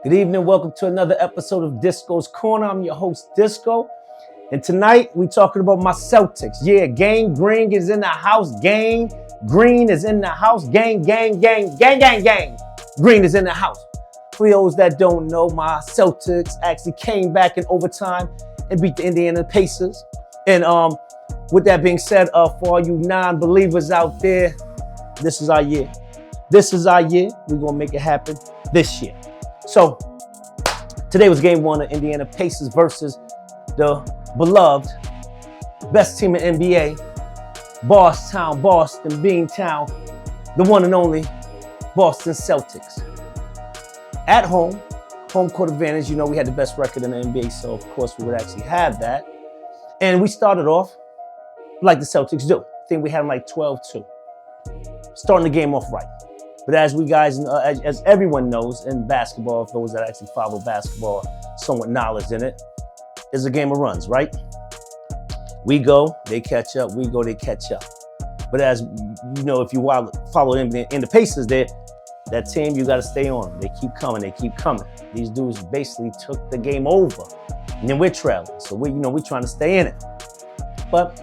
Good evening, welcome to another episode of Disco's Corner. I'm your host, Disco. And tonight, we talking about my Celtics. Yeah, Gang Green is in the house. Gang Green is in the house. Gang. Green is in the house. For those that don't know, my Celtics actually came back in overtime and beat the Indiana Pacers. And with that being said, for all you non-believers out there, this is our year. This is our year. We're going to make it happen this year. So, today was game one of Indiana Pacers versus the beloved best team in NBA, Boston, Beantown, the one and only Boston Celtics. At home court advantage, you know we had the best record in the NBA, so of course we would actually have that. And we started off like the Celtics do. I think we had them like 12-2. Starting the game off right. But as we guys, as everyone knows in basketball, those that actually follow basketball, somewhat knowledge in it, is a game of runs, right? We go, they catch up. We go, they catch up. But as you know, if you follow in the Pacers, that team, you got to stay on them. They keep coming. These dudes basically took the game over, and then we're trailing. So we're trying to stay in it. But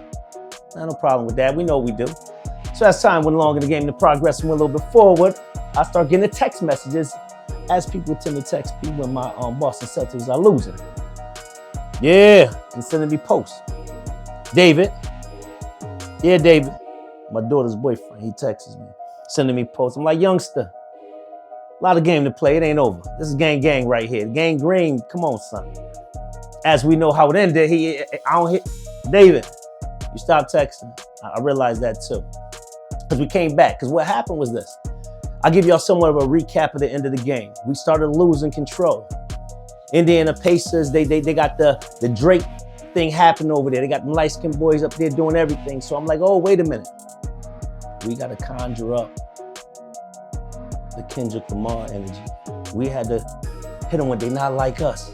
no problem with that. We know what we do. So as time went along in the game, the progress went a little bit forward. I start getting the text messages, as people tend to text me when my Boston Celtics are losing. Yeah, and sending me posts. David, my daughter's boyfriend, he texts me, sending me posts. I'm like, youngster, a lot of game to play. It ain't over. This is gang right here. Gang Green, come on, son. As we know how it ended, David, you stopped texting. I realized that too. Because we came back. Because what happened was this. I'll give y'all somewhat of a recap of the end of the game. We started losing control. Indiana Pacers, they got the Drake thing happening over there. They got the light-skinned boys up there doing everything. So I'm like, oh, wait a minute. We got to conjure up the Kendrick Lamar energy. We had to hit them when they not like us.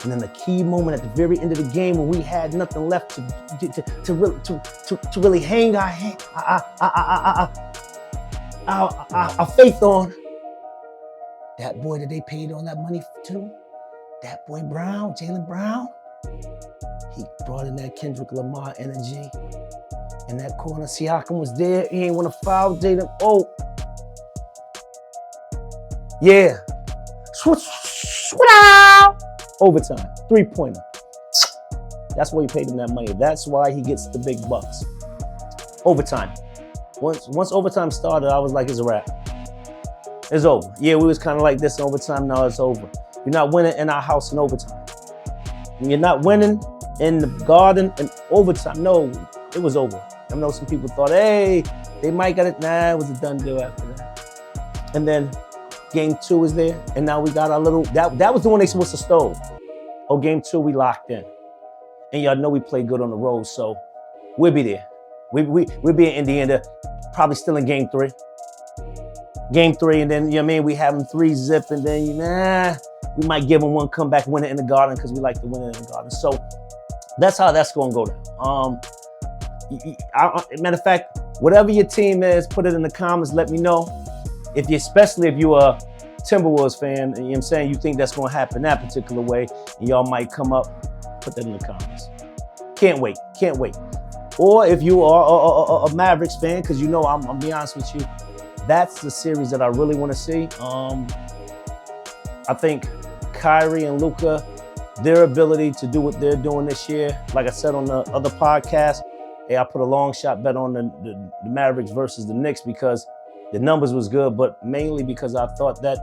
And then the key moment at the very end of the game when we had nothing left to really hang our faith on, that boy that they paid all that money to, that boy Brown, Jaylen Brown, he brought in that Kendrick Lamar energy. In that corner, Siakam was there. He ain't want to foul Jaylen. Oh, yeah. Overtime, 3-pointer. That's why he paid him that money. That's why he gets the big bucks. Overtime. Once overtime started, I was like, it's a wrap. It's over. Yeah, we was kind of like this in overtime. Now it's over. You're not winning in our house in overtime. You're not winning in the Garden in overtime. No, it was over. I know some people thought, hey, they might got it. Nah, it was a done deal after that. And then game two is there, and now we got our little, that was the one they supposed to stole. Oh, game two, we locked in. And y'all know we play good on the road, so we'll be there. We'll be in Indiana, probably still in game three. Game three, and then, you know what I mean, we have them 3-zip, and then, we might give them one comeback, win it in the Garden, because we like to win it in the Garden. So that's how that's going to go down. Matter of fact, whatever your team is, put it in the comments, let me know. Especially if you're a Timberwolves fan, you know what I'm saying, you think that's going to happen that particular way, and y'all might come up, put that in the comments. Can't wait. Or if you are a Mavericks fan, because you know, I'll be honest with you, that's the series that I really want to see. I think Kyrie and Luka, their ability to do what they're doing this year, like I said on the other podcast, I put a long shot bet on the Mavericks versus the Knicks because the numbers was good, but mainly because I thought that,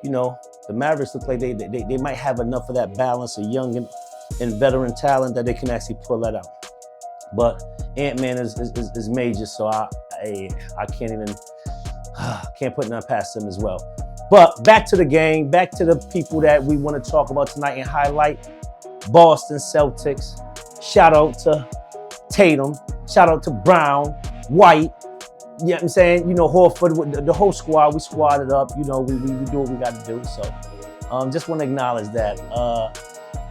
you know, the Mavericks look like they might have enough of that balance of young and veteran talent that they can actually pull that out. But Ant-Man is major, so I can't even can't put none past them as well. But back to the game, back to the people that we want to talk about tonight and highlight. Boston Celtics. Shout out to Tatum. Shout out to Brown, White. You know what I'm saying? You know, Horford, the whole squad, we squadded up. You know, we do what we got to do. So just want to acknowledge that.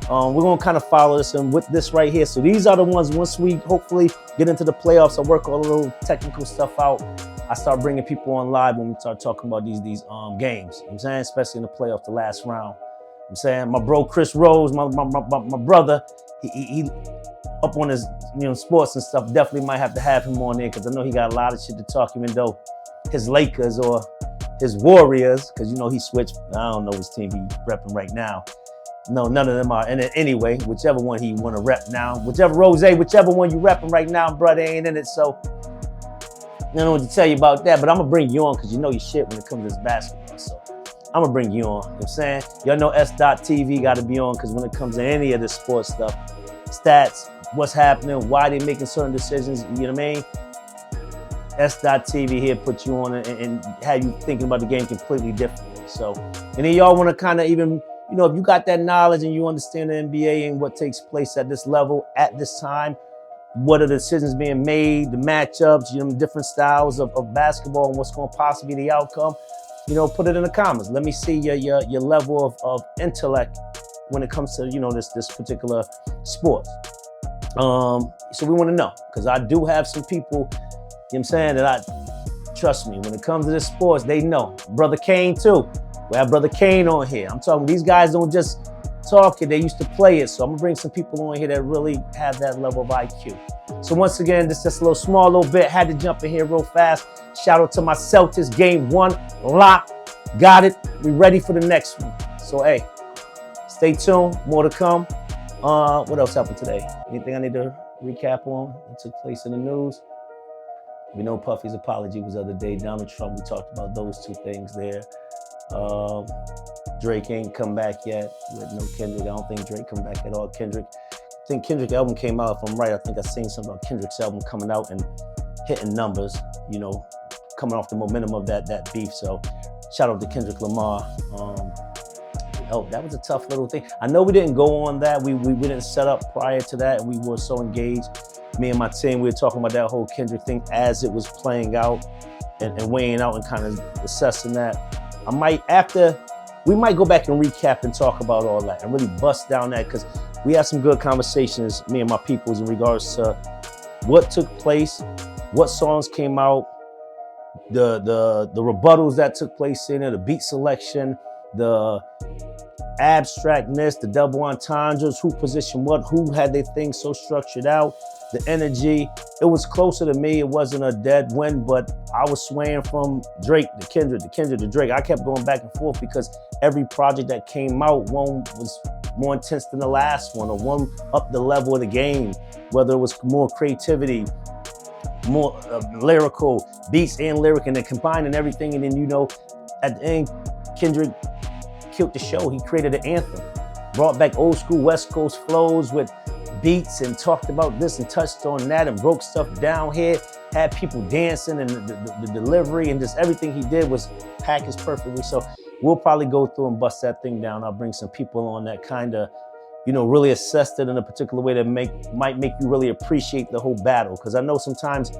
We're going to kind of follow this and with this right here. So these are the ones, once we hopefully get into the playoffs, I work all the little technical stuff out. I start bringing people on live when we start talking about these games. You know what I'm saying? Especially in the playoff, the last round. I'm saying my bro Chris Rose, my brother, he up on his sports and stuff. Definitely might have to have him on there because I know he got a lot of shit to talk. Even though his Lakers or his Warriors, because he switched. I don't know his team he repping right now. No, none of them are in it anyway. Whichever one he want to rep now, whichever one you repping right now, brother ain't in it. So I don't know what to tell you about that. But I'm gonna bring you on because you know your shit when it comes to this basketball. So I'm gonna bring you on. You know what I'm saying? Y'all know S.TV got to be on because when it comes to any of this sports stuff, stats, what's happening, why they making certain decisions, you know what I mean? S.TV here put you on and have you thinking about the game completely differently. So, and then y'all want to kind of even, if you got that knowledge and you understand the NBA and what takes place at this level, at this time, what are the decisions being made, the matchups, the different styles of basketball and what's going to possibly be the outcome, put it in the comments. Let me see your level of intellect when it comes to, this particular sport. So we want to know, because I do have some people, you know what I'm saying, that trust me, when it comes to this sports, they know. Brother Kane too. We have Brother Kane on here. I'm talking, these guys don't just talk it, they used to play it. So I'm gonna bring some people on here that really have that level of IQ. So once again, this is just a small little bit. Had to jump in here real fast. Shout out to my Celtics, game 1, lock, got it. We ready for the next one. So hey, stay tuned, more to come. What else happened today? Anything I need to recap on that took place in the news? We know Puffy's apology was the other day. Donald Trump, we talked about those two things there. Drake ain't come back yet with no Kendrick. I don't think Drake come back at all. I think Kendrick album came out, if I'm right. I think I seen something about Kendrick's album coming out and hitting numbers, coming off the momentum of that beef. So shout out to Kendrick Lamar. That was a tough little thing. I know we didn't go on that. We didn't set up prior to that, and we were so engaged. Me and my team, we were talking about that whole Kendrick thing as it was playing out and weighing out and kind of assessing that. We might go back and recap and talk about all that and really bust down that, because we had some good conversations, me and my peoples, in regards to what took place, what songs came out, the rebuttals that took place in it, the beat selection, the abstractness, the double entendres, who positioned what, who had their things so structured out, the energy. It was closer to me. It wasn't a dead win, but I was swaying from Drake to Kendrick to Drake. I kept going back and forth because every project that came out, one was more intense than the last one, or one up the level of the game, whether it was more creativity, more lyrical, beats and lyric, and then combining everything. And then, at the end, Kendrick killed the show. He created an anthem, brought back old school West Coast flows with beats and talked about this and touched on that and broke stuff down here, had people dancing, and the delivery and just everything he did was packaged perfectly. So we'll probably go through and bust that thing down. I'll bring some people on that kind of, really assessed it in a particular way that might make you really appreciate the whole battle. Because I know sometimes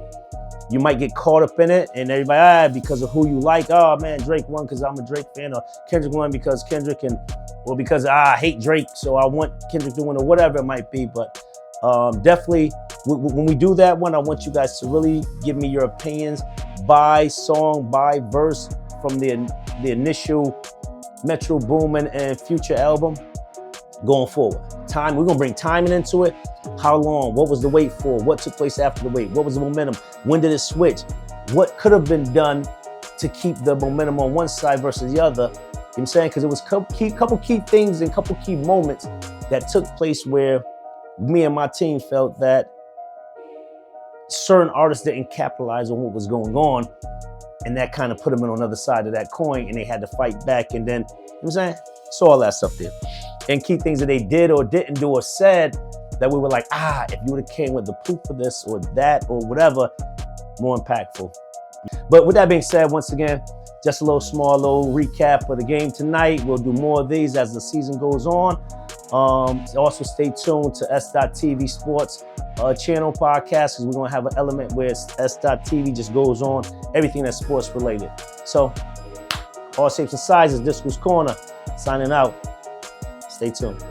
you might get caught up in it and everybody, because of who you like. Oh man, Drake won because I'm a Drake fan, or Kendrick won because Kendrick, or because I hate Drake, so I want Kendrick to win, or whatever it might be. But definitely, when we do that one, I want you guys to really give me your opinions by song, by verse, from the initial Metro Boomin and Future album going forward. We're gonna bring timing into it. How long? What was the wait for? What took place after the wait? What was the momentum? When did it switch? What could have been done to keep the momentum on one side versus the other? You know what I'm saying? Because it was a couple key things and couple key moments that took place where me and my team felt that certain artists didn't capitalize on what was going on, and that kind of put them on the other side of that coin, and they had to fight back. And then, you know what I'm saying? So all that stuff there. And key things that they did or didn't do or said that we were like, if you would have came with the proof of this or that or whatever, more impactful. But with that being said, once again, just a small recap of the game tonight. We'll do more of these as the season goes on. Also stay tuned to S.TV Sports channel podcast, because we're going to have an element where S.TV just goes on everything that's sports related. So all shapes and sizes, this was Corner signing out. Stay tuned.